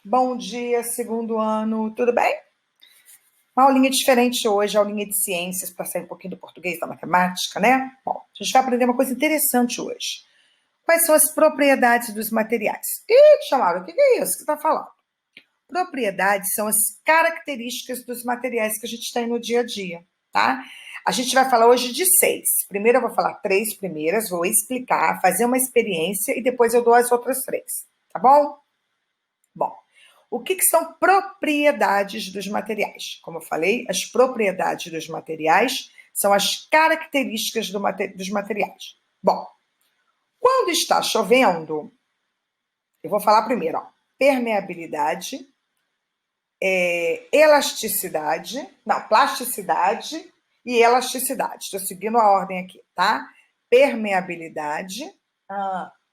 Bom dia, segundo ano, tudo bem? Uma aulinha diferente hoje, aulinha de ciências, para sair um pouquinho do português, da matemática, né? Bom, a gente vai aprender uma coisa interessante hoje. Quais são as propriedades dos materiais? Ih, chamaram, o que é isso que você está falando? Propriedades são as características dos materiais que a gente tem no dia a dia, tá? A gente vai falar hoje de 6. Primeiro eu vou falar 3 primeiras, vou explicar, fazer uma experiência e depois eu dou as outras 3, tá bom? Bom, o que são propriedades dos materiais? Como eu falei, as propriedades dos materiais são as características dos materiais. Bom, quando está chovendo, eu vou falar primeiro, ó, permeabilidade, elasticidade, não, plasticidade e elasticidade. Estou seguindo a ordem aqui, tá? Permeabilidade,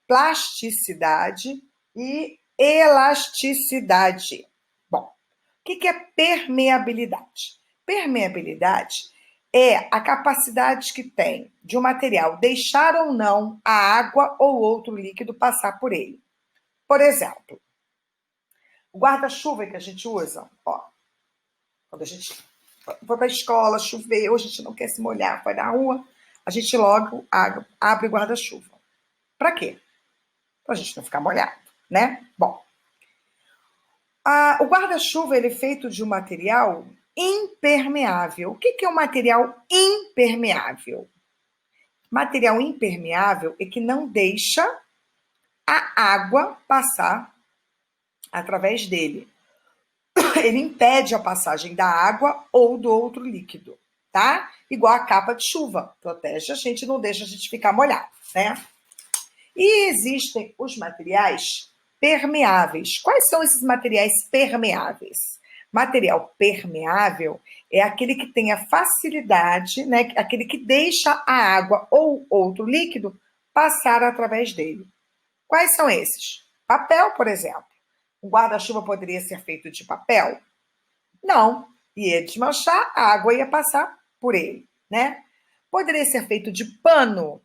plasticidade e elasticidade. Bom, o que é permeabilidade? Permeabilidade é a capacidade que tem de um material deixar ou não a água ou outro líquido passar por ele. Por exemplo, o guarda-chuva que a gente usa, ó, quando a gente vai para a escola, choveu, a gente não quer se molhar, vai na rua, a gente logo abre o guarda-chuva. Para quê? Para a gente não ficar molhado, né? Bom, o guarda-chuva ele é feito de um material impermeável. O que é um material impermeável? Material impermeável é que não deixa a água passar através dele. Ele impede a passagem da água ou do outro líquido, tá? Igual a capa de chuva, protege a gente, não deixa a gente ficar molhado, né? E existem os materiais permeáveis. Quais são esses materiais permeáveis? Material permeável é aquele que tem a facilidade, né? Aquele que deixa a água ou outro líquido passar através dele. Quais são esses? Papel, por exemplo. O guarda-chuva poderia ser feito de papel? Não. Ia desmanchar, a água ia passar por ele, né? Poderia ser feito de pano.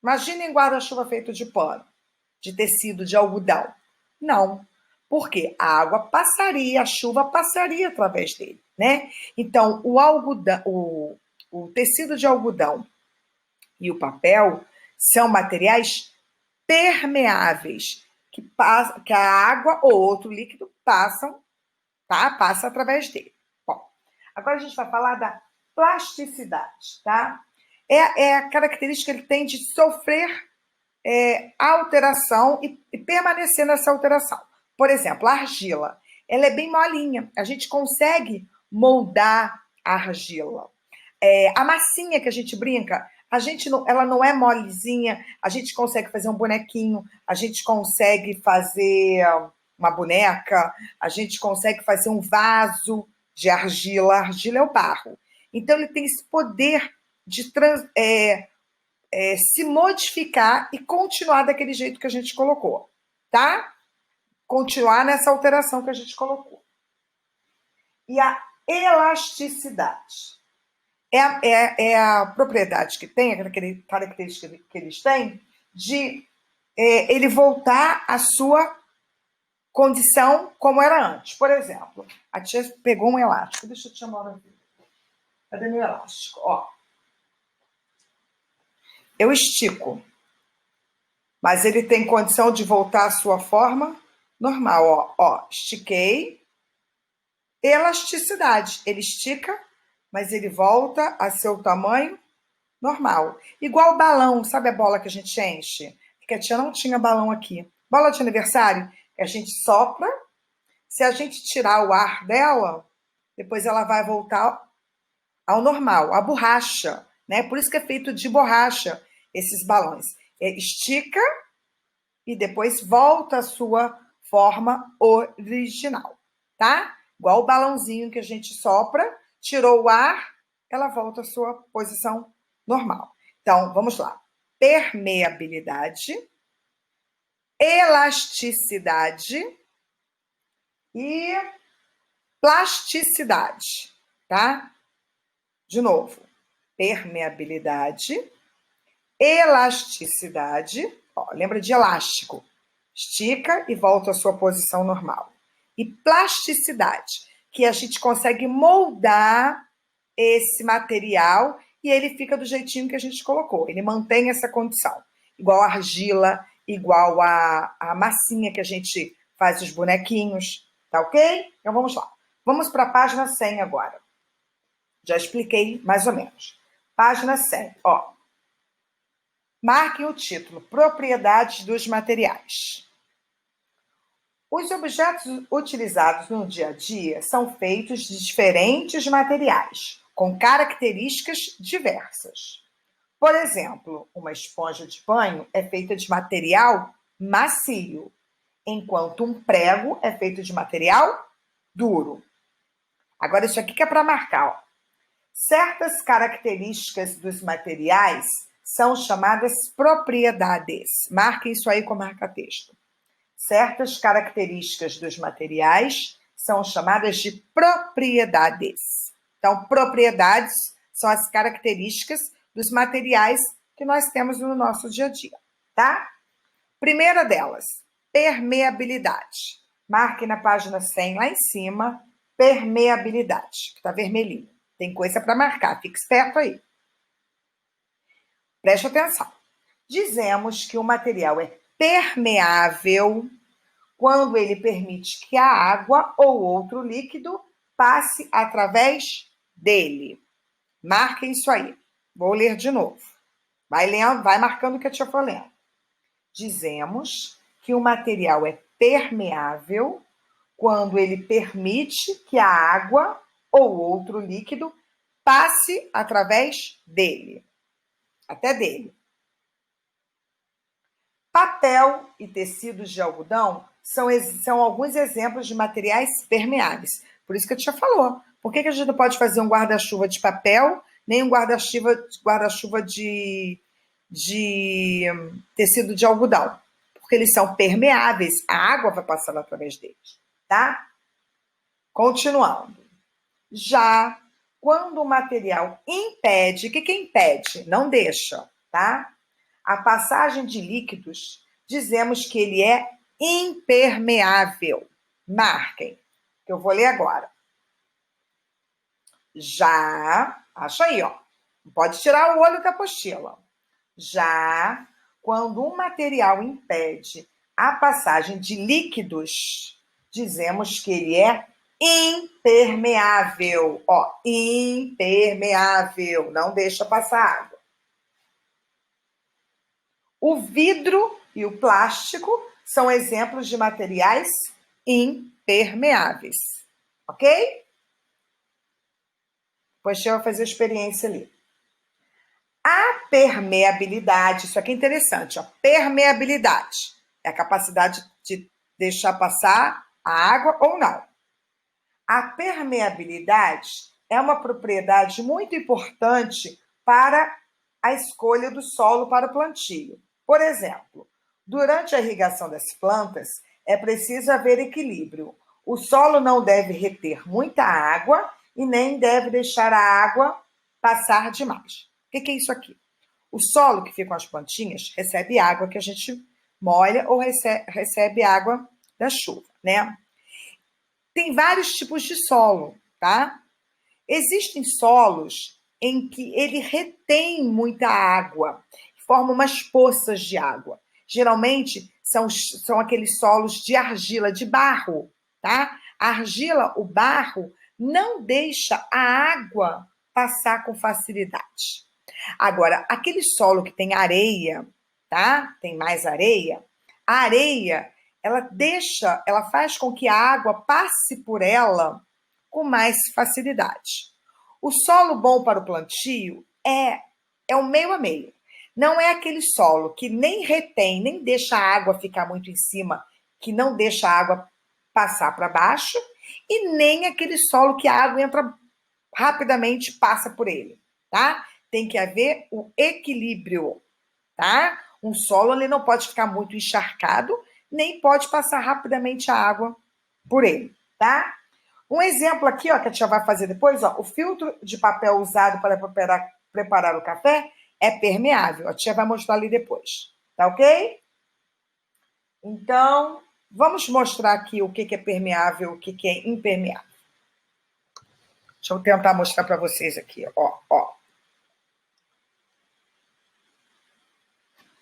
Imaginem guarda-chuva feito de pano, de tecido, de algodão. Não. Por quê? A água passaria, a chuva passaria através dele, né? Então, o algodão, o tecido de algodão e o papel são materiais permeáveis, que a água ou outro líquido passam, tá? Passa através dele. Bom, agora a gente vai falar da plasticidade, tá? É a característica que ele tem de sofrer alteração e permanecer nessa alteração. Por exemplo, a argila, ela é bem molinha, a gente consegue moldar a argila. A massinha que a gente brinca, ela não é molezinha, a gente consegue fazer um bonequinho, a gente consegue fazer uma boneca, a gente consegue fazer um vaso de argila. A argila é o barro. Então, ele tem esse poder de se modificar e continuar daquele jeito que a gente colocou, tá? Continuar nessa alteração que a gente colocou. E a elasticidade é a propriedade que tem, aquela característica que eles têm, de ele voltar à sua condição como era antes. Por exemplo, a tia pegou um elástico. Deixa eu te chamar aqui. Cadê meu elástico? Ó. Eu estico, mas ele tem condição de voltar à sua forma normal. Ó, estiquei. Elasticidade. Ele estica, mas ele volta a seu tamanho normal. Igual balão, sabe a bola que a gente enche? Porque a tia não tinha balão aqui. Bola de aniversário, a gente sopra. Se a gente tirar o ar dela, depois ela vai voltar ao normal. A borracha, né? Por isso que é feito de borracha esses balões. Estica e depois volta à sua forma original, tá? Igual o balãozinho que a gente sopra, tirou o ar, ela volta à sua posição normal. Então, vamos lá. Permeabilidade, elasticidade e plasticidade, tá? De novo. Permeabilidade, elasticidade, ó, lembra de elástico. Estica e volta à sua posição normal. e plasticidade, que a gente consegue moldar esse material e ele fica do jeitinho que a gente colocou. Ele mantém essa condição. Igual a argila, igual a massinha que a gente faz os bonequinhos. Tá ok? Então vamos lá. Vamos para a página 100 agora. Já expliquei mais ou menos. Página 100. Ó. Marquem o título: Propriedades dos materiais. Os objetos utilizados no dia a dia são feitos de diferentes materiais, com características diversas. Por exemplo, uma esponja de banho é feita de material macio, enquanto um prego é feito de material duro. Agora, isso aqui que é para marcar. Ó. Certas características dos materiais são chamadas propriedades. Marquem isso aí com marca-texto. Certas características dos materiais são chamadas de propriedades. Então, propriedades são as características dos materiais que nós temos no nosso dia a dia, tá? Primeira delas, permeabilidade. Marque na página 100, lá em cima, permeabilidade, que está vermelhinho. Tem coisa para marcar, fique esperto aí. Preste atenção. Dizemos que o material é permeável quando ele permite que a água ou outro líquido passe através dele. Marquem isso aí. Vou ler de novo. Vai lendo, vai marcando o que a tia for lendo. Dizemos que o material é permeável quando ele permite que a água ou outro líquido passe através dele. Até dele. Papel e tecidos de algodão são alguns exemplos de materiais permeáveis. Por isso que a tia falou. Por que a gente não pode fazer um guarda-chuva de papel, nem um guarda-chuva de tecido de algodão? Porque eles são permeáveis, a água vai passando através deles, tá? Continuando. Já quando o material impede, o que impede? Não deixa, tá? A passagem de líquidos, dizemos que ele é impermeável. Marquem, que eu vou ler agora. Já, acha aí, ó. Não pode tirar o olho da apostila. Já quando um material impede a passagem de líquidos, dizemos que ele é impermeável. Ó, impermeável. Não deixa passar água. O vidro e o plástico são exemplos de materiais impermeáveis. Ok? Depois eu vou fazer a experiência ali. A permeabilidade, isso aqui é interessante, ó. Permeabilidade é a capacidade de deixar passar a água ou não. A permeabilidade é uma propriedade muito importante para a escolha do solo para o plantio. Por exemplo, durante a irrigação das plantas, é preciso haver equilíbrio. O solo não deve reter muita água e nem deve deixar a água passar demais. O que é isso aqui? O solo que fica com as plantinhas recebe água que a gente molha ou recebe água da chuva, né? Tem vários tipos de solo, tá? Existem solos em que ele retém muita água, forma umas poças de água. Geralmente são aqueles solos de argila, de barro, tá? A argila, o barro, não deixa a água passar com facilidade. Agora, aquele solo que tem areia, tá? Tem mais areia. A areia, ela faz com que a água passe por ela com mais facilidade. O solo bom para o plantio é o meio a meio. Não é aquele solo que nem retém, nem deixa a água ficar muito em cima, que não deixa a água passar para baixo, e nem aquele solo que a água entra rapidamente, passa por ele, tá? Tem que haver o equilíbrio, tá? Um solo ele não pode ficar muito encharcado, nem pode passar rapidamente a água por ele, tá? Um exemplo aqui, ó, que a tia vai fazer depois, ó, o filtro de papel usado para preparar o café é permeável. A tia vai mostrar ali depois, tá ok? Então, Vamos mostrar aqui o que é permeável e o que é impermeável. Deixa eu tentar mostrar para vocês aqui, ó.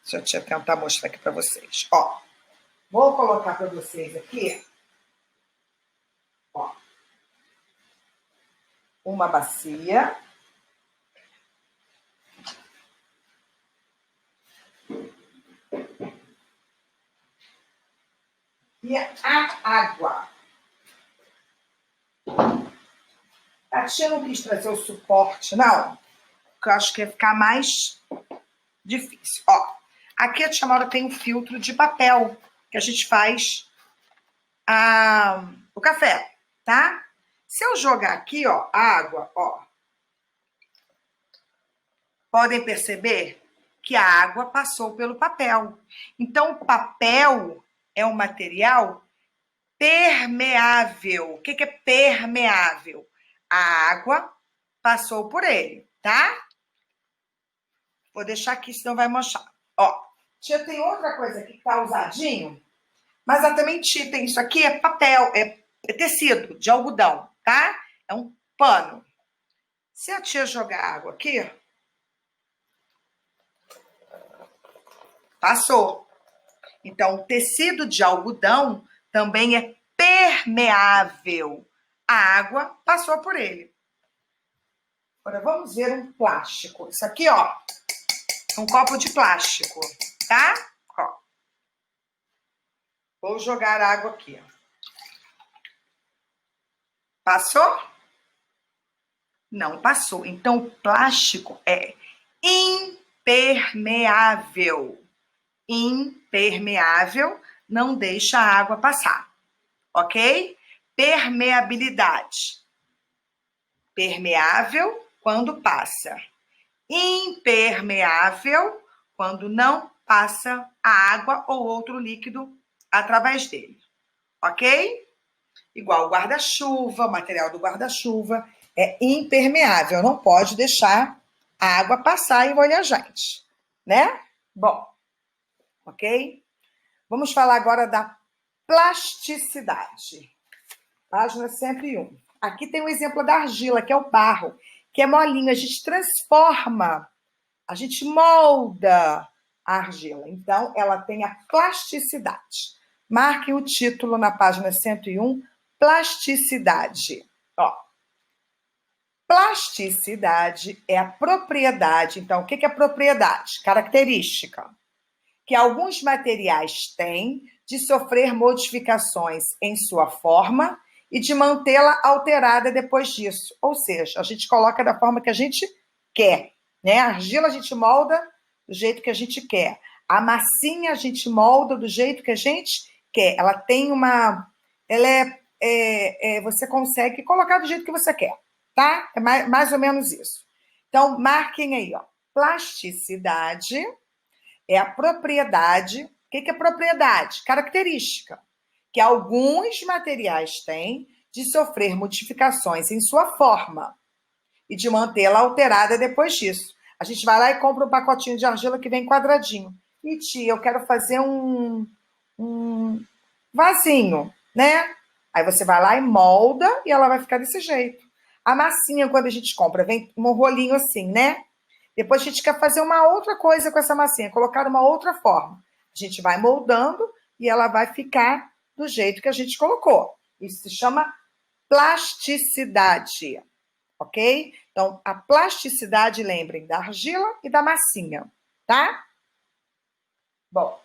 Deixa eu tentar mostrar aqui para vocês, ó. Vou colocar para vocês aqui, ó, uma bacia. E a água. A tia não quis trazer o suporte, não, porque eu acho que ia ficar mais difícil. Ó, aqui a tia Maura tem um filtro de papel que a gente faz o café, tá? Se eu jogar aqui, ó, água, ó, podem perceber que a água passou pelo papel. Então, o papel é um material permeável. O que é permeável? A água passou por ele, tá? Vou deixar aqui, senão vai manchar. Ó, tia, tem outra coisa aqui que tá usadinho, mas a também tia tem isso aqui, é papel, é tecido de algodão, tá? É um pano. Se a tia jogar água aqui, passou. Então, o tecido de algodão também é permeável. A água passou por ele. Agora, vamos ver um plástico. Isso aqui, ó, é um copo de plástico, tá? Ó. Vou jogar água aqui, ó. Passou? Não passou. Então, o plástico é impermeável. Impermeável, não deixa a água passar, ok? Permeabilidade. Permeável quando passa. Impermeável quando não passa a água ou outro líquido através dele, ok? Igual o guarda-chuva, o material do guarda-chuva é impermeável, não pode deixar a água passar e molhar a gente, né? Bom, ok? Vamos falar agora da plasticidade. Página 101. Aqui tem um exemplo da argila, que é o barro, que é molinho. A gente transforma, a gente molda a argila. Então, ela tem a plasticidade. Marquem o título na página 101, plasticidade. Ó, plasticidade é a propriedade. Então, o que é propriedade? Característica. Que alguns materiais têm de sofrer modificações em sua forma e de mantê-la alterada depois disso. Ou seja, a gente coloca da forma que a gente quer, né? A argila a gente molda do jeito que a gente quer. A massinha a gente molda do jeito que a gente quer. Ela tem uma... Ela você consegue colocar do jeito que você quer, tá? É mais ou menos isso. Então, marquem aí, ó. Plasticidade é a propriedade. O que é propriedade? Característica. Que alguns materiais têm de sofrer modificações em sua forma e de mantê-la alterada depois disso. A gente vai lá e compra um pacotinho de argila que vem quadradinho. E tia, eu quero fazer um vasinho, né? Aí você vai lá e molda e ela vai ficar desse jeito. A massinha, quando a gente compra, vem um rolinho assim, né? Depois a gente quer fazer uma outra coisa com essa massinha, colocar uma outra forma. A gente vai moldando e ela vai ficar do jeito que a gente colocou. Isso se chama plasticidade, ok? Então, a plasticidade, lembrem, da argila e da massinha, tá? Bom,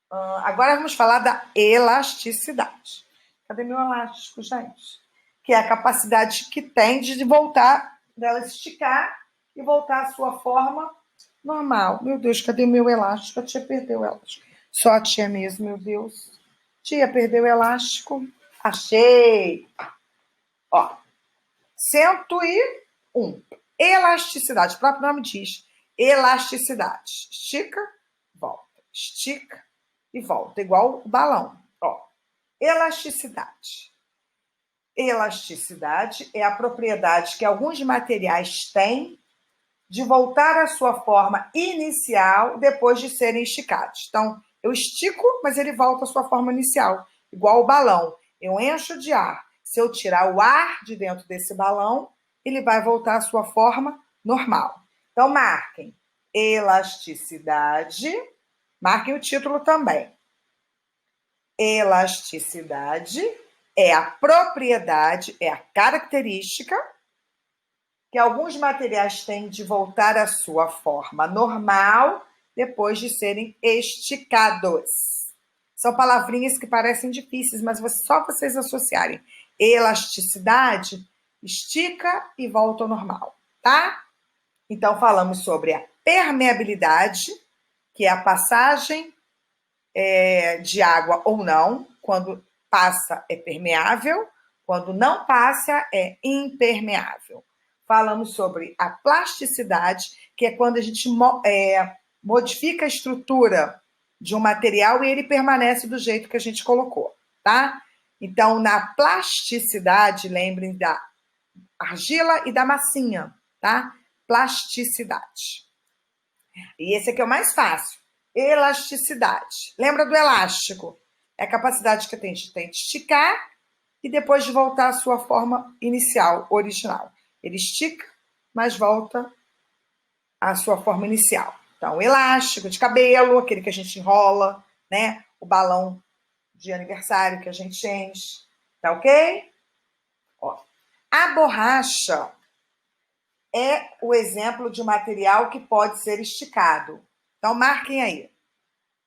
agora vamos falar da elasticidade. Cadê meu elástico, gente? Que é a capacidade que tem de voltar, dela esticar e voltar à sua forma normal. Meu Deus, cadê o meu elástico? A tia perdeu o elástico. Só a tia mesmo, meu Deus. Tia, perdeu o elástico. Achei! Ó, 101. Elasticidade. O próprio nome diz. Elasticidade. Estica, volta. Estica e volta. Igual o balão. Ó, elasticidade. Elasticidade é a propriedade que alguns materiais têm de voltar à sua forma inicial depois de serem esticados. Então, Eu estico, mas ele volta à sua forma inicial, igual o balão. Eu encho de ar. Se eu tirar o ar de dentro desse balão, ele vai voltar à sua forma normal. Então, marquem elasticidade. Marquem o título também. Elasticidade é a propriedade, é a característica que alguns materiais têm de voltar à sua forma normal depois de serem esticados. São palavrinhas que parecem difíceis, mas só vocês associarem. Elasticidade, estica e volta ao normal, tá? Então, falamos sobre a permeabilidade, que é a passagem de água ou não. Quando passa, é permeável. Quando não passa, é impermeável. Falamos sobre a plasticidade, que é quando a gente modifica a estrutura de um material e ele permanece do jeito que a gente colocou, tá? Então, na plasticidade, lembrem da argila e da massinha, tá? Plasticidade. E esse aqui é o mais fácil. Elasticidade. Lembra do elástico? É a capacidade que a gente tem de esticar e depois de voltar à sua forma inicial, original. Ele estica, mas volta à sua forma inicial. Então, elástico de cabelo, aquele que a gente enrola, né? O balão de aniversário que a gente enche. Tá ok? Ó. A borracha é o exemplo de um material que pode ser esticado. Então, marquem aí.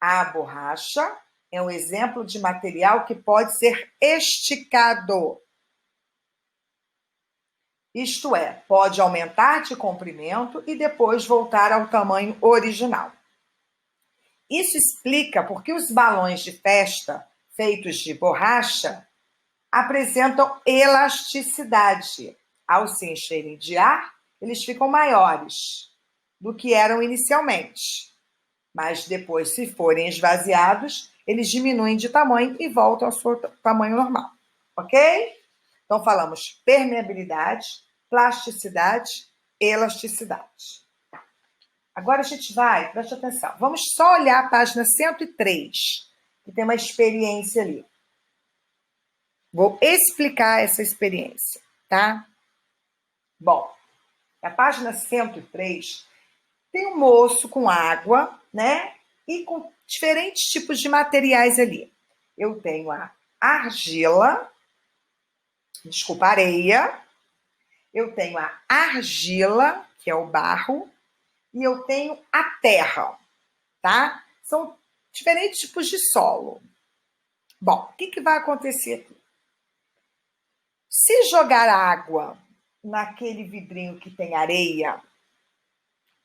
A borracha é um exemplo de material que pode ser esticado. Isto é, pode aumentar de comprimento e depois voltar ao tamanho original. Isso explica porque os balões de festa feitos de borracha apresentam elasticidade. Ao se encherem de ar, eles ficam maiores do que eram inicialmente. Mas depois, se forem esvaziados, eles diminuem de tamanho e voltam ao seu tamanho normal. Ok? Então, falamos permeabilidade, plasticidade, elasticidade. Agora a gente vai, preste atenção, vamos só olhar a página 103, que tem uma experiência ali. Vou explicar essa experiência, tá? Bom, na página 103, tem um moço com água, né? E com diferentes tipos de materiais ali. Eu tenho a argila, desculpa, areia. Eu tenho a argila, que é o barro, e eu tenho a terra, tá? São diferentes tipos de solo. Bom, o que vai acontecer aqui? Se jogar água naquele vidrinho que tem areia,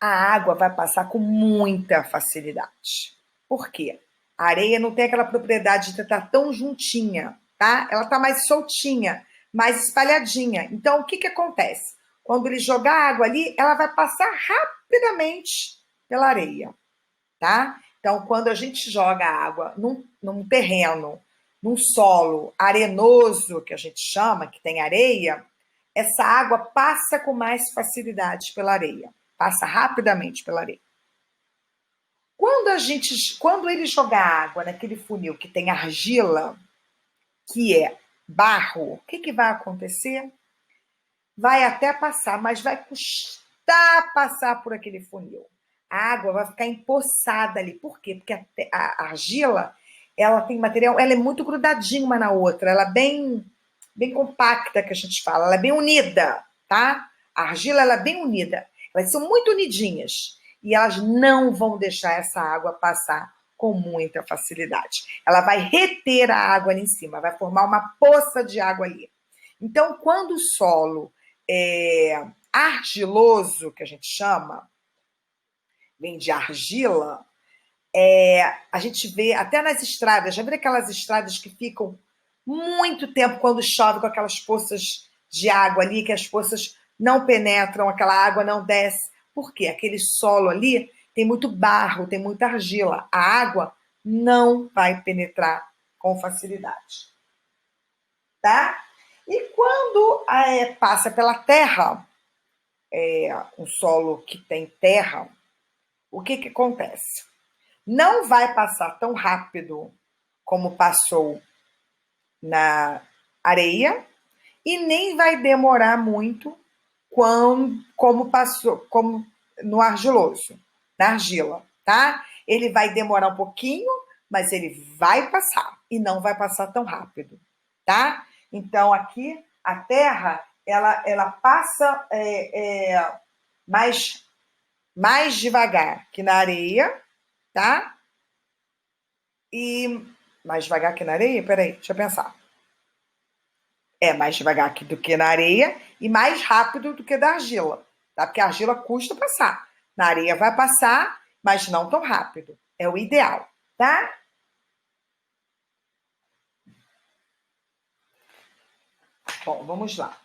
a água vai passar com muita facilidade. Por quê? A areia não tem aquela propriedade de estar tão juntinha, tá? Ela está mais soltinha, mais espalhadinha. Então, o que acontece? Quando ele jogar água ali, ela vai passar rapidamente pela areia, tá? Então, quando a gente joga água num terreno, num solo arenoso, que a gente chama, que tem areia, essa água passa com mais facilidade pela areia. Passa rapidamente pela areia. Quando ele jogar água naquele funil que tem argila, que é barro, o que vai acontecer? Vai até passar, mas vai custar passar por aquele funil. A água vai ficar empoçada ali. Por quê? Porque a argila, ela tem material, ela é muito grudadinha uma na outra, ela é bem compacta, que a gente fala, ela é bem unida, tá? A argila, ela é bem unida. Elas são muito unidinhas e elas não vão deixar essa água passar com muita facilidade. Ela vai reter a água ali em cima, vai formar uma poça de água ali. Então, quando o solo é argiloso, que a gente chama, vem de argila, a gente vê até nas estradas, já viu aquelas estradas que ficam muito tempo quando chove com aquelas poças de água ali, que as poças não penetram, aquela água não desce. Por quê? Aquele solo ali tem muito barro, tem muita argila. A água não vai penetrar com facilidade. Tá? E quando passa pela terra, um solo que tem terra, o que acontece? não vai passar tão rápido como passou na areia e nem vai demorar muito como passou, como no argiloso, na argila, tá? Ele vai demorar um pouquinho, mas ele vai passar e não vai passar tão rápido, tá? Então aqui a terra ela passa mais devagar que na areia, tá? E mais devagar que na areia? Peraí, deixa eu pensar. É mais devagar do que na areia e mais rápido do que da argila, tá? Porque a argila custa passar. Na areia vai passar, mas não tão rápido. É o ideal, tá? Bom, vamos lá.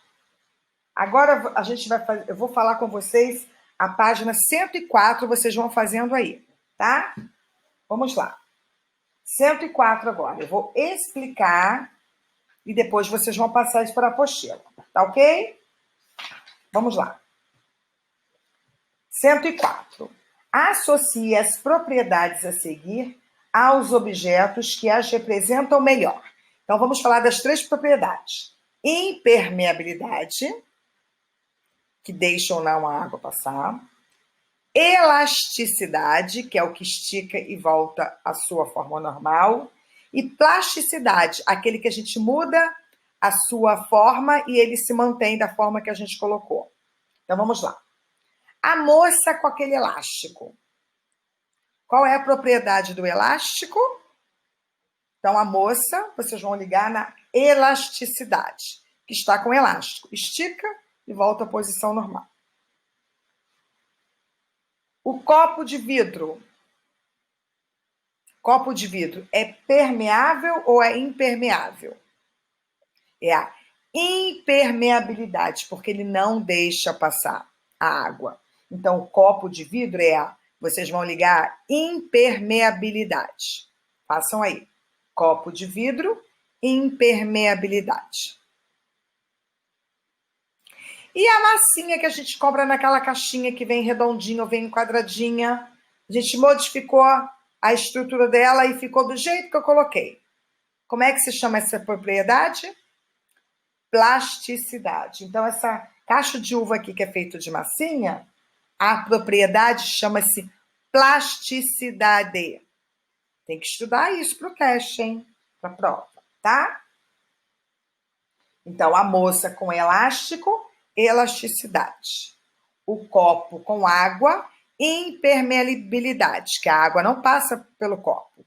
Agora a gente vai fazer, eu vou falar com vocês a página 104, vocês vão fazendo aí, tá? Vamos lá. 104 agora. Eu vou explicar e depois vocês vão passar isso para a apostila, tá ok? Vamos lá. 104. Associe as propriedades a seguir aos objetos que as representam melhor. Então, vamos falar das três propriedades. Impermeabilidade, que deixa ou não a água passar. Elasticidade, que é o que estica e volta à sua forma normal. E plasticidade, aquele que a gente muda a sua forma e ele se mantém da forma que a gente colocou. Então, vamos lá. A moça com aquele elástico. Qual é a propriedade do elástico? Então, a moça, vocês vão ligar na elasticidade, que está com elástico. Estica e volta à posição normal. O copo de vidro. Copo de vidro é permeável ou é impermeável? É a impermeabilidade, porque ele não deixa passar a água. Então, o copo de vidro vocês vão ligar impermeabilidade. Façam aí. Copo de vidro, impermeabilidade. E a massinha que a gente compra naquela caixinha que vem redondinha ou vem quadradinha, a gente modificou a estrutura dela e ficou do jeito que eu coloquei. Como é que se chama essa propriedade? Plasticidade. Então, essa caixa de uva aqui que é feita de massinha, a propriedade chama-se plasticidade. Tem que estudar isso para o teste, hein? Para a prova, tá? Então, a moça com elástico, elasticidade. O copo com água, impermeabilidade, que a água não passa pelo copo.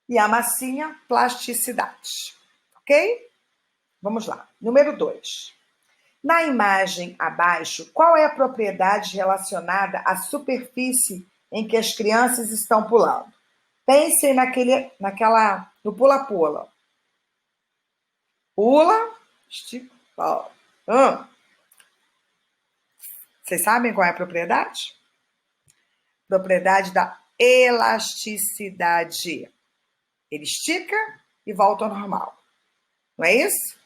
E a massinha, plasticidade. Ok? Vamos lá. Número 2. Na imagem abaixo, qual é a propriedade relacionada à superfície em que as crianças estão pulando? Pensem no pula-pula. Pula, estica, pula. Vocês sabem qual é a propriedade? Propriedade da elasticidade. Ele estica e volta ao normal. Não é isso?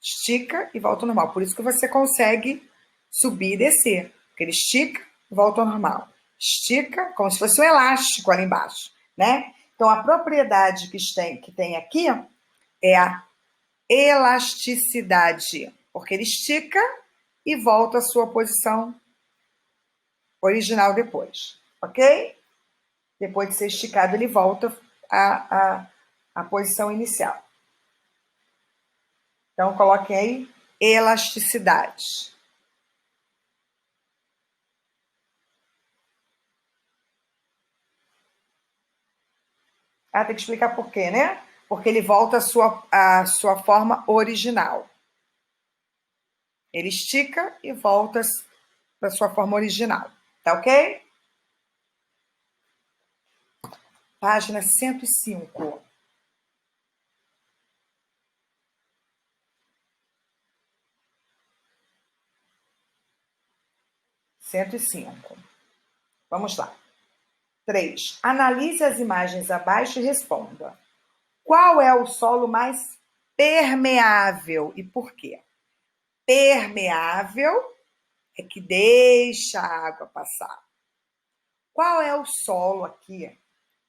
Estica e volta ao normal. Por isso que você consegue subir e descer. Porque ele estica e volta ao normal. Estica como se fosse um elástico ali embaixo, né? Então, a propriedade que tem aqui é a elasticidade. Porque ele estica e volta à sua posição original depois. Ok? Depois de ser esticado, ele volta à posição inicial. Então, coloquem aí elasticidade. Ah, tem que explicar por quê, né? Porque ele volta à sua forma original. Ele estica e volta para a sua forma original. Tá ok? Página 105. 105. Vamos lá. 3. Analise as imagens abaixo e responda. Qual é o solo mais permeável e por quê? Permeável é que deixa a água passar. Qual é o solo aqui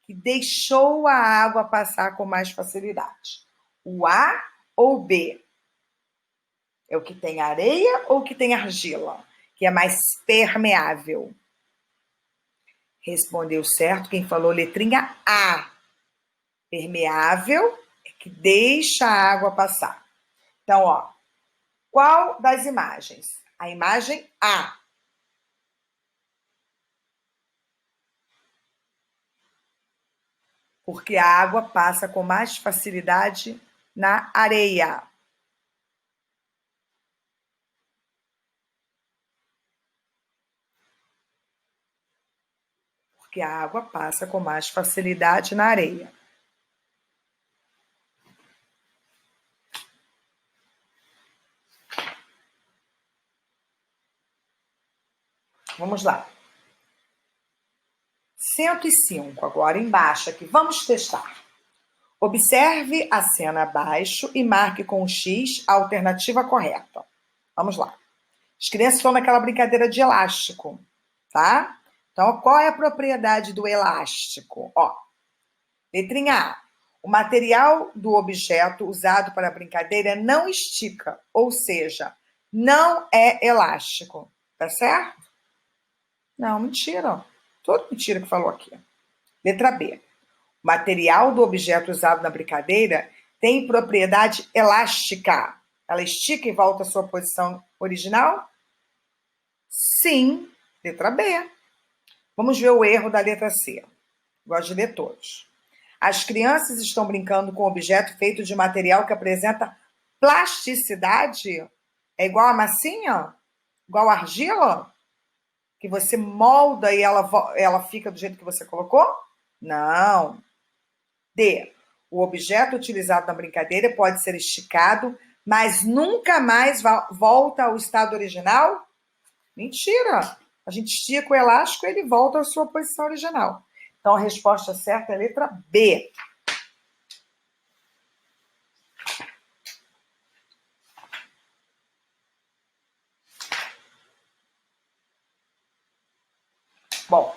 que deixou a água passar com mais facilidade? O A ou o B? É o que tem areia ou o que tem argila? Que é mais permeável? Respondeu certo quem falou letrinha A. Permeável é que deixa a água passar. Então, ó, qual das imagens? A imagem A. Porque a água passa com mais facilidade na areia. Porque a água passa com mais facilidade na areia. Vamos lá. 105, agora embaixo aqui. Vamos testar. Observe a cena abaixo e marque com um X a alternativa correta. Vamos lá. As crianças estão naquela brincadeira de elástico, tá? Então, qual é a propriedade do elástico? Ó, letrinha A. O material do objeto usado para a brincadeira não estica, ou seja, não é elástico. Tá certo? Não, mentira. Tudo mentira que falou aqui. Letra B. O material do objeto usado na brincadeira tem propriedade elástica. Ela estica e volta à sua posição original? Sim. Letra B. Vamos ver o erro da letra C. Gosto de ler todos. As crianças estão brincando com um objeto feito de material que apresenta plasticidade. É igual a massinha? Igual a argila? Que você molda e ela fica do jeito que você colocou? Não. D. O objeto utilizado na brincadeira pode ser esticado, mas nunca mais volta ao estado original? Mentira! A gente estica o elástico e ele volta à sua posição original. Então, a resposta certa é a letra B. Bom,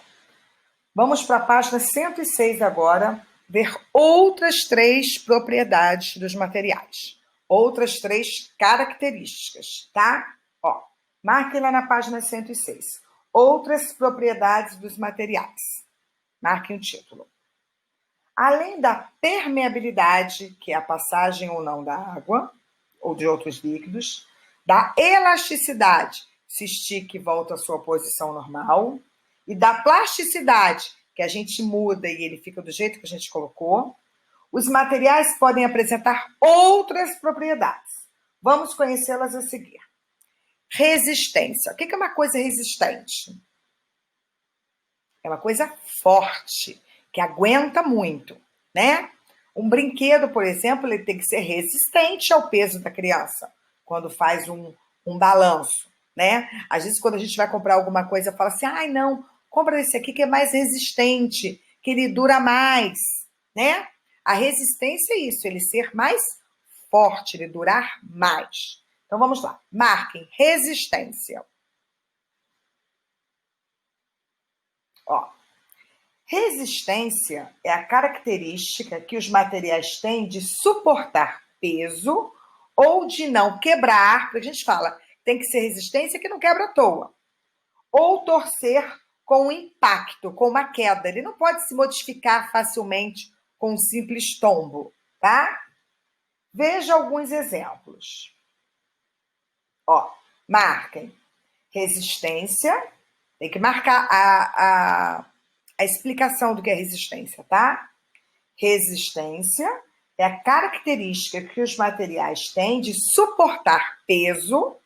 vamos para a página 106 agora, ver outras 3 propriedades dos materiais. Outras 3 características, tá? Ó, marque lá na página 106. Outras propriedades dos materiais. Marque o título. Além da permeabilidade, que é a passagem ou não da água, ou de outros líquidos, da elasticidade, se estica e volta à sua posição normal, e da plasticidade, que a gente muda e ele fica do jeito que a gente colocou, os materiais podem apresentar outras propriedades. Vamos conhecê-las a seguir. Resistência. O que é uma coisa resistente? É uma coisa forte, que aguenta muito, né? Um brinquedo, por exemplo, ele tem que ser resistente ao peso da criança, quando faz um balanço, né? Às vezes, quando a gente vai comprar alguma coisa, fala assim, ai, não, compra esse aqui que é mais resistente, que ele dura mais, né? A resistência é isso, ele ser mais forte, ele durar mais. Então, vamos lá. Marquem resistência. Ó, resistência é a característica que os materiais têm de suportar peso ou de não quebrar, porque a gente fala, tem que ser resistência que não quebra à toa, ou torcer com impacto, com uma queda. Ele não pode se modificar facilmente com um simples tombo, tá? Veja alguns exemplos. Ó, marquem. Resistência, tem que marcar a explicação do que é resistência, tá? Resistência é a característica que os materiais têm de suportar peso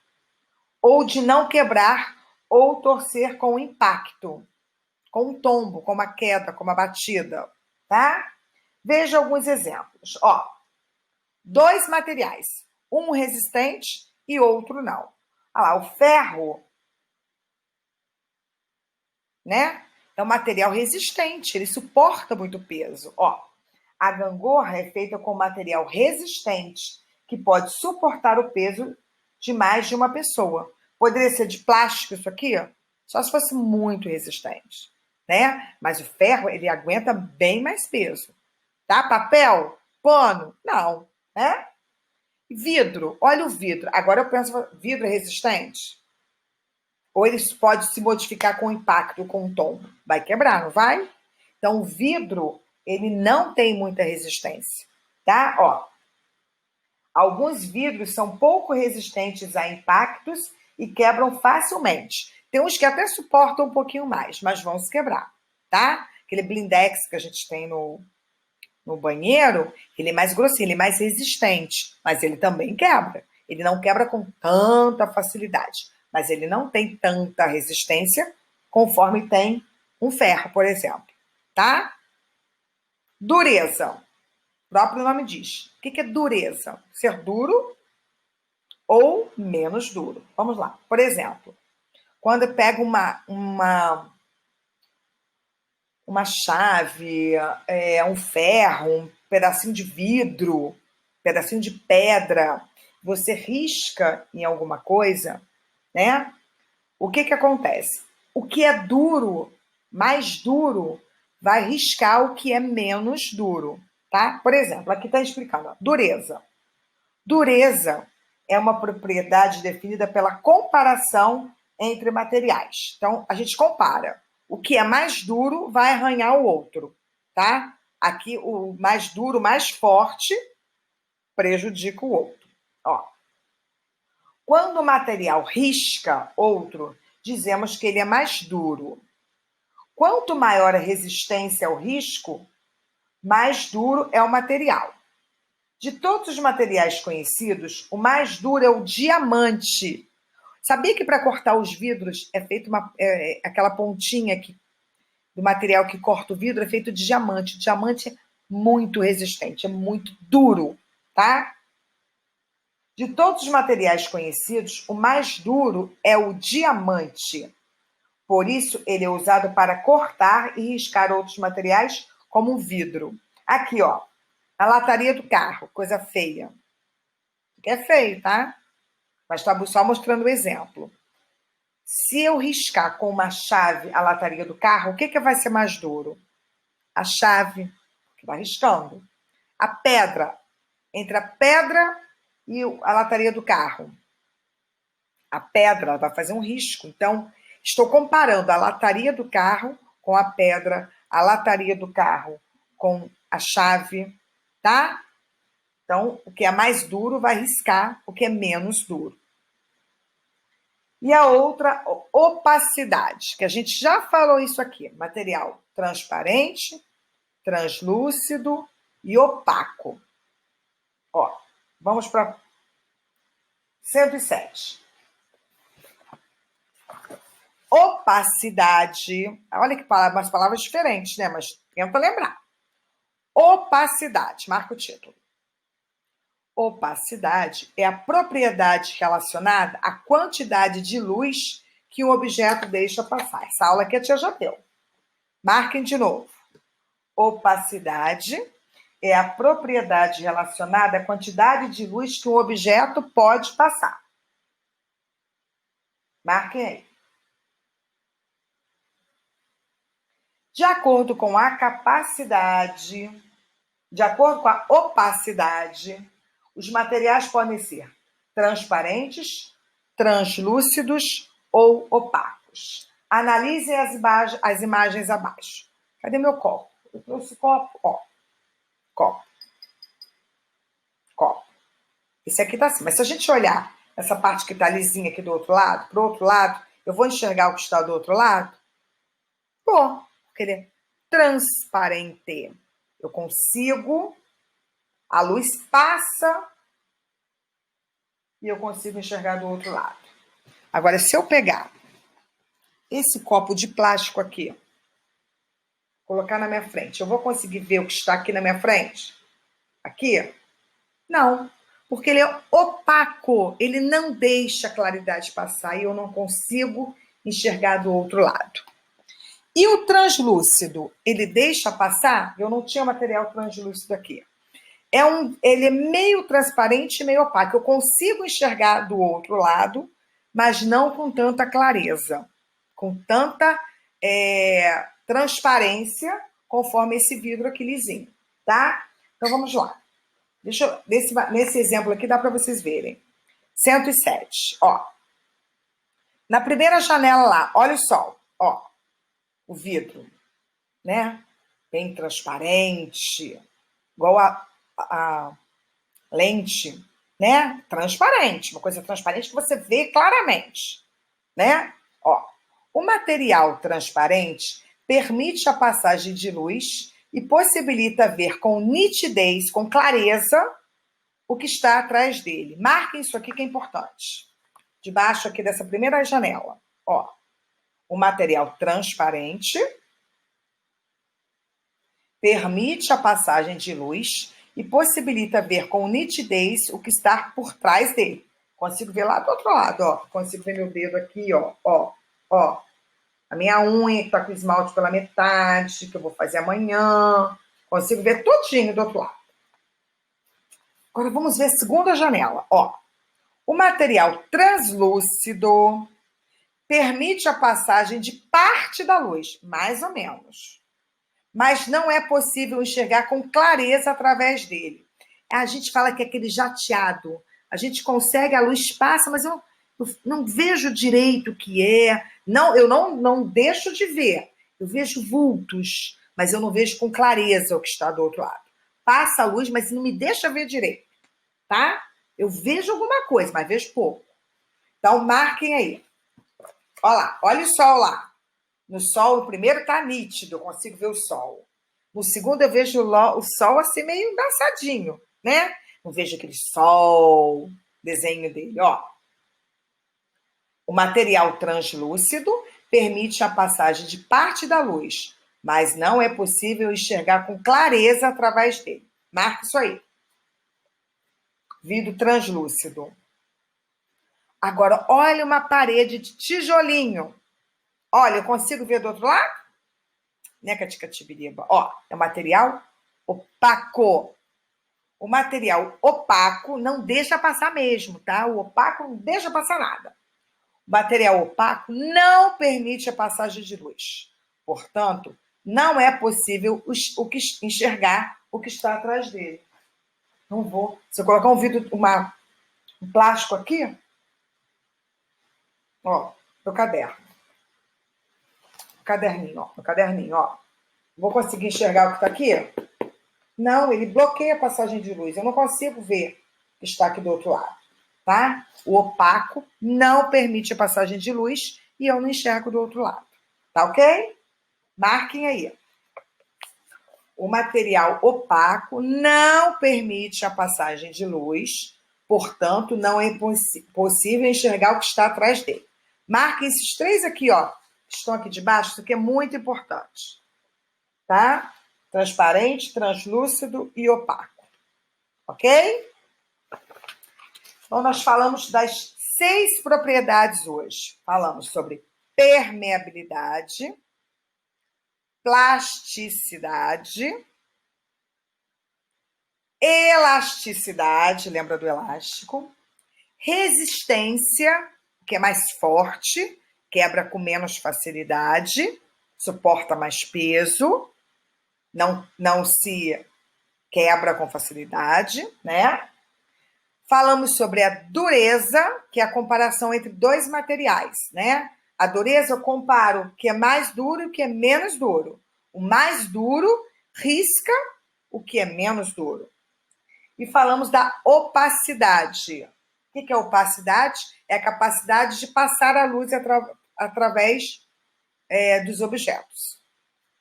ou de não quebrar ou torcer com impacto, com um tombo, com uma queda, com uma batida, tá? Veja alguns exemplos. Ó, 2 materiais, um resistente e outro não. Olha lá, o ferro, né? É um material resistente, ele suporta muito peso. Ó, a gangorra é feita com material resistente, que pode suportar o peso de mais de uma pessoa. Poderia ser de plástico isso aqui? Só se fosse muito resistente. né? Mas o ferro, ele aguenta bem mais peso, tá? Papel, pano, não, né? Vidro, olha o vidro. Agora eu penso, vidro é resistente? Ou ele pode se modificar com o impacto, com o tombo? Vai quebrar, não vai? Então, o vidro, ele não tem muita resistência, tá? Ó, alguns vidros são pouco resistentes a impactos e quebram facilmente. Tem uns que até suportam um pouquinho mais, mas vão se quebrar, tá? Aquele blindex que a gente tem no banheiro, ele é mais grossinho, ele é mais resistente, mas ele também quebra. Ele não quebra com tanta facilidade, mas ele não tem tanta resistência conforme tem um ferro, por exemplo, tá? Dureza. O próprio nome diz. O que é dureza? Ser duro ou menos duro. Vamos lá. Por exemplo, quando eu pego uma chave, um ferro, um pedacinho de vidro, pedacinho de pedra, você risca em alguma coisa, né? O que acontece? O que é duro, mais duro, vai riscar o que é menos duro, tá? Por exemplo, aqui está explicando, ó, dureza. Dureza é uma propriedade definida pela comparação entre materiais. Então, a gente compara. O que é mais duro vai arranhar o outro, tá? Aqui, o mais duro, mais forte, prejudica o outro. Ó. Quando o material risca outro, dizemos que ele é mais duro. Quanto maior a resistência ao risco, mais duro é o material. De todos os materiais conhecidos, o mais duro é o diamante. Sabia que para cortar os vidros é feito aquela pontinha do material que corta o vidro é feito de diamante. O diamante é muito resistente, é muito duro, tá? De todos os materiais conhecidos, o mais duro é o diamante. Por isso, ele é usado para cortar e riscar outros materiais, como o vidro. Aqui, ó, a lataria do carro, coisa feia. Que é feio, tá? Mas está só mostrando o exemplo. Se eu riscar com uma chave a lataria do carro, o que vai ser mais duro? A chave, que vai riscando. A pedra, entre a pedra e a lataria do carro. A pedra vai fazer um risco. Então, estou comparando a lataria do carro com a pedra, a lataria do carro com a chave, tá? Então, o que é mais duro vai riscar o que é menos duro. E a outra, opacidade, que a gente já falou isso aqui. Material transparente, translúcido e opaco. Ó, vamos para 107. Opacidade. Olha que palavra, umas palavras diferentes, né? Mas tenta lembrar. Opacidade, marca o título. Opacidade é a propriedade relacionada à quantidade de luz que o objeto deixa passar. Essa aula aqui a tia já deu. Marquem de novo. Opacidade é a propriedade relacionada à quantidade de luz que um objeto pode passar. Marquem aí. De acordo com a capacidade, de acordo com a opacidade, os materiais podem ser transparentes, translúcidos ou opacos. Analisem as imagens abaixo. Cadê meu copo? Eu trouxe copo, ó. Copo. Copo. Esse aqui tá assim. Mas se a gente olhar essa parte que tá lisinha aqui do outro lado, pro outro lado, eu vou enxergar o que está do outro lado? Pô, porque ele é transparente. Eu consigo, a luz passa e eu consigo enxergar do outro lado. Agora, se eu pegar esse copo de plástico aqui, colocar na minha frente, eu vou conseguir ver o que está aqui na minha frente? Aqui? Não, porque ele é opaco, ele não deixa a claridade passar e eu não consigo enxergar do outro lado. E o translúcido, ele deixa passar? Eu não tinha material translúcido aqui. Ele é meio transparente e meio opaco. Eu consigo enxergar do outro lado, mas não com tanta clareza, com tanta transparência, conforme esse vidro aqui lisinho, tá? Então, vamos lá. Nesse exemplo aqui, dá para vocês verem. 107, ó. Na primeira janela lá, olha o sol, ó. O vidro, né? Bem transparente, igual a lente, né? Transparente, uma coisa transparente que você vê claramente, né? Ó, o material transparente permite a passagem de luz e possibilita ver com nitidez, com clareza, o que está atrás dele. Marquem isso aqui que é importante. Debaixo aqui dessa primeira janela, ó. O material transparente permite a passagem de luz e possibilita ver com nitidez o que está por trás dele. Consigo ver lá do outro lado, ó. Consigo ver meu dedo aqui, ó, ó, ó. A minha unha que tá com esmalte pela metade, que eu vou fazer amanhã. Consigo ver tudinho do outro lado. Agora vamos ver a segunda janela, ó. O material translúcido permite a passagem de parte da luz, mais ou menos. Mas não é possível enxergar com clareza através dele. A gente fala que é aquele jateado. A gente consegue, a luz passa, mas eu não vejo direito o que é. Não, eu não deixo de ver. Eu vejo vultos, mas eu não vejo com clareza o que está do outro lado. Passa a luz, mas não me deixa ver direito, tá? Eu vejo alguma coisa, mas vejo pouco. Então, marquem aí. Olha lá, olha o sol lá. No sol, o primeiro tá nítido, eu consigo ver o sol. No segundo, eu vejo o sol assim meio embaçadinho, né? Não vejo aquele sol, desenho dele, ó. O material translúcido permite a passagem de parte da luz, mas não é possível enxergar com clareza através dele. Marca isso aí. Vidro translúcido. Agora, olha uma parede de tijolinho. Olha, eu consigo ver do outro lado? Né, Caticatibiriba? Ó, é um material opaco. O material opaco não deixa passar mesmo, tá? O opaco não deixa passar nada. O material opaco não permite a passagem de luz. Portanto, não é possível enxergar o que está atrás dele. Não vou. Se eu colocar um plástico aqui, ó, meu caderno. Caderninho, ó. Vou conseguir enxergar o que está aqui? Não, ele bloqueia a passagem de luz. Eu não consigo ver o que está aqui do outro lado, tá? O opaco não permite a passagem de luz e eu não enxergo do outro lado. Tá ok? Marquem aí. O material opaco não permite a passagem de luz, portanto, não é possível enxergar o que está atrás dele. Marquem esses três aqui, ó, que estão aqui debaixo, isso aqui é muito importante. Tá? Transparente, translúcido e opaco. Ok? Então, nós falamos das 6 propriedades hoje. Falamos sobre permeabilidade, plasticidade, elasticidade, lembra do elástico, resistência, que é mais forte, quebra com menos facilidade, suporta mais peso, não se quebra com facilidade, né? Falamos sobre a dureza, que é a comparação entre dois materiais, né? A dureza eu comparo o que é mais duro e o que é menos duro. O mais duro risca o que é menos duro. E falamos da opacidade. O que é opacidade? É a capacidade de passar a luz através dos objetos.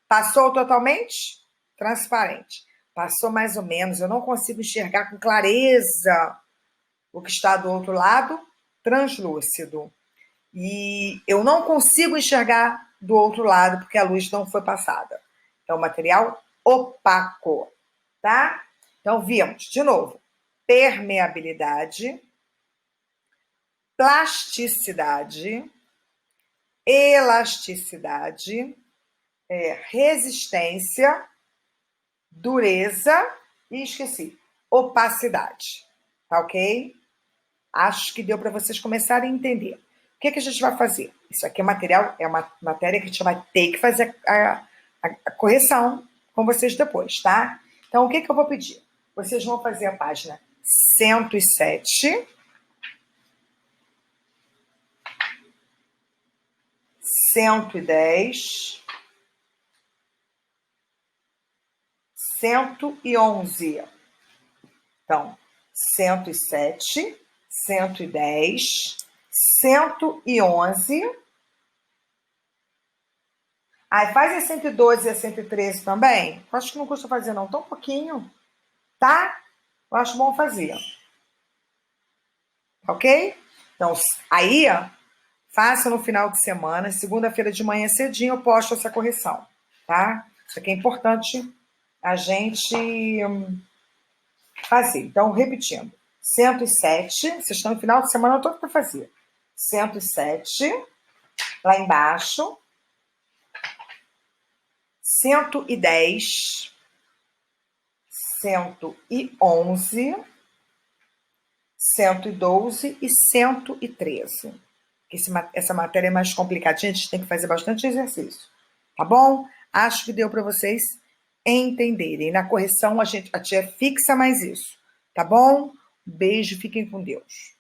Passou totalmente? Transparente. Passou mais ou menos, eu não consigo enxergar com clareza o que está do outro lado, translúcido. E eu não consigo enxergar do outro lado porque a luz não foi passada. É um material opaco, tá? Então, vimos, de novo, permeabilidade, plasticidade, elasticidade, resistência, dureza e esqueci, opacidade. Tá ok? Acho que deu para vocês começarem a entender. O que a gente vai fazer? Isso aqui é material, é uma matéria que a gente vai ter que fazer a correção com vocês depois, tá? Então, o que eu vou pedir? Vocês vão fazer a página 107, 110, 111. Então, 107, 110, 111. Aí faz a 112 e a 113 também. Acho que não custa fazer, não. Tão pouquinho, tá? Eu acho bom fazer. Ok? Então, aí, faça no final de semana. Segunda-feira de manhã cedinho eu posto essa correção, tá? Isso aqui é importante a gente fazer. Então, repetindo. 107, vocês estão no final de semana todo para fazer. 107, lá embaixo. 110, 111, 112 e 113. Essa matéria é mais complicadinha, a gente tem que fazer bastante exercício. Tá bom? Acho que deu para vocês entenderem. Na correção, a tia fixa mais isso. Tá bom? Beijo, fiquem com Deus.